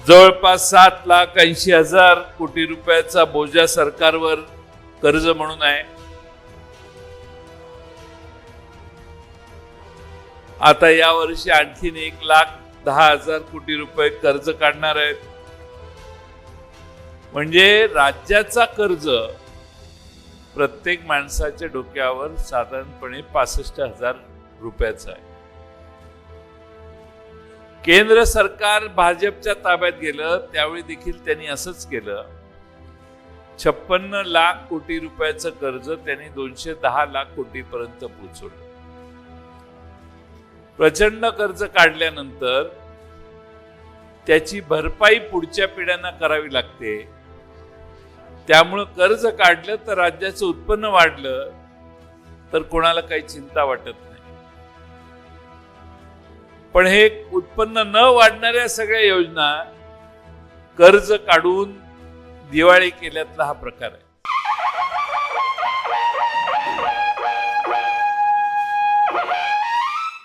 जवळपास 7,80,000 कोटी रुपयाचा बोजा सरकारवर कर्ज म्हणून आहे. आता या वर्षी आणखीन 1,10,000 कोटी रुपये कर्ज काढणार आहेत. म्हणजे राज्याचा कर्ज प्रत्येक माणसाच्या डोक्यावर साधारणपणे 65,000 रुपयाचा आहे. केंद्र सरकार भाजपच्या ताब्यात गेलं त्यावेळी देखील त्यांनी असंच केलं. 56 लाख कोटी रुपयाचं कर्ज त्यांनी 210 लाख कोटी पर्यंत पोहोचवलं. प्रचंड कर्ज काढल्यानंतर त्याची भरपाई पुढच्या पिढ्यांना करावी लागते. त्यामुळे कर्ज काढलं तर राज्याचं उत्पन्न वाढलं तर कोणाला काही चिंता वाटत नाही. पण हे उत्पन्न न वाढणाऱ्या सगळ्या योजना कर्ज काढून दिवाळी केल्यातला हा प्रकार आहे.